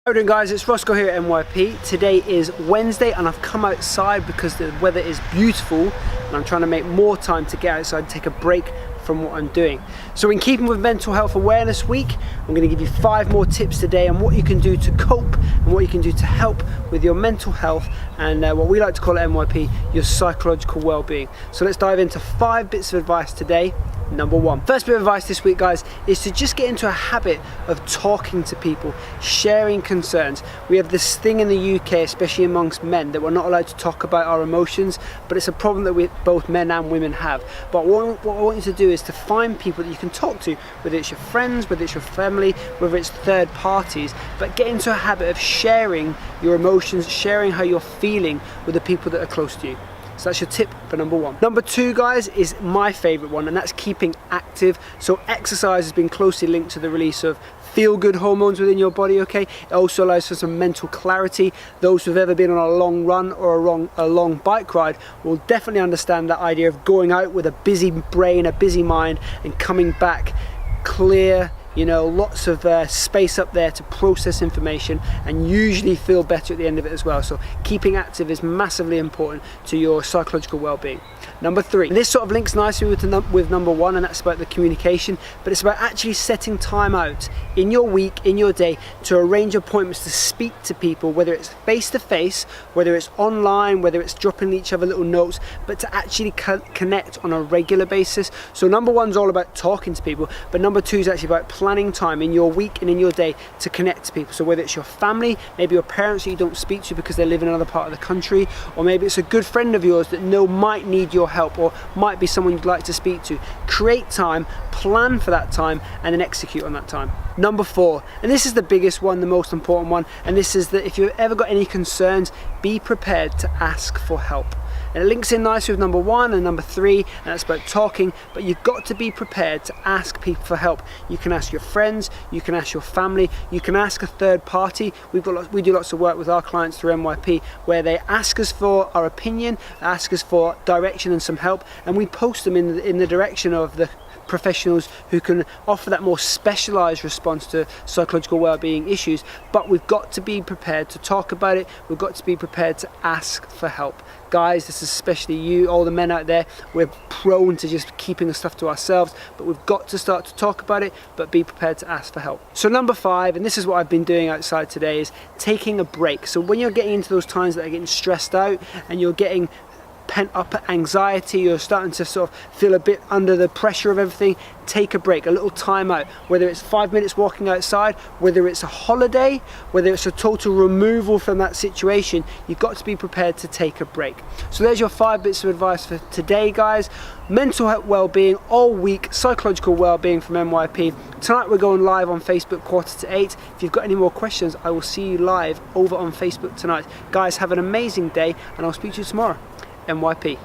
How are you doing, guys? It's Roscoe here at NYP. Today is Wednesday and I've come outside because the weather is beautiful and I'm trying to make more time to get outside and take a break from what I'm doing. So in keeping with Mental Health Awareness Week, I'm going to give you 5 more tips today on what you can do to cope and what you can do to help with your mental health and what we like to call at NYP, your psychological well-being. So let's dive into 5 bits of advice today. Number 1. First bit of advice this week, guys, is to just get into a habit of talking to people, sharing concerns. We have this thing in the UK, especially amongst men, that we're not allowed to talk about our emotions, but it's a problem that both men and women have. But what I want you to do is to find people that you can talk to, whether it's your friends, whether it's your family, whether it's third parties, but get into a habit of sharing your emotions, sharing how you're feeling with the people that are close to you. So that's your tip for number 1. Number 2, guys, is my favorite one, and that's keeping active. So exercise has been closely linked to the release of feel-good hormones within your body, okay? It also allows for some mental clarity. Those who've ever been on a long run or a long bike ride will definitely understand that idea of going out with a busy brain, a busy mind, and coming back clear, you know, lots of space up there to process information and usually feel better at the end of it as well. So keeping active is massively important to your psychological well-being. Number 3, and this sort of links nicely with number 1, and that's about the communication, but it's about actually setting time out in your week, in your day, to arrange appointments to speak to people, whether it's face-to-face, whether it's online, whether it's dropping each other little notes, but to actually connect on a regular basis. So number 1's all about talking to people, but number 2 is actually about planning time in your week and in your day to connect to people. So whether it's your family, maybe your parents that you don't speak to because they live in another part of the country, or maybe it's a good friend of yours that might need your help, or might be someone you'd like to speak to. Create time, plan for that time, and then execute on that time. Number 4, and this is the biggest one, the most important one, and this is that if you've ever got any concerns, be prepared to ask for help. And it links in nicely with number 1 and number 3, and that's about talking, but you've got to be prepared to ask people for help. You can ask your friends, you can ask your family, you can ask a third party. We do lots of work with our clients through NYP where they ask us for our opinion, ask us for direction and some help, and we post them in the direction of the professionals who can offer that more specialized response to psychological well-being issues. But we've got to be prepared to talk about it. We've got to be prepared to ask for help. Guys, this is especially you, all the men out there, we're prone to just keeping the stuff to ourselves, but we've got to start to talk about it, but be prepared to ask for help. So number 5, and this is what I've been doing outside today, is taking a break. So when you're getting into those times that are getting stressed out and you're getting pent up anxiety, you're starting to sort of feel a bit under the pressure of everything, take a break, a little time out, whether it's 5 minutes walking outside, whether it's a holiday, whether it's a total removal from that situation. You've got to be prepared to take a break. So there's your 5 bits of advice for today, guys. Mental health well-being all week, psychological well-being from NYP. Tonight we're going live on Facebook 7:45. If you've got any more questions, I will see you live over on Facebook tonight. Guys, have an amazing day and I'll speak to you tomorrow. NYP.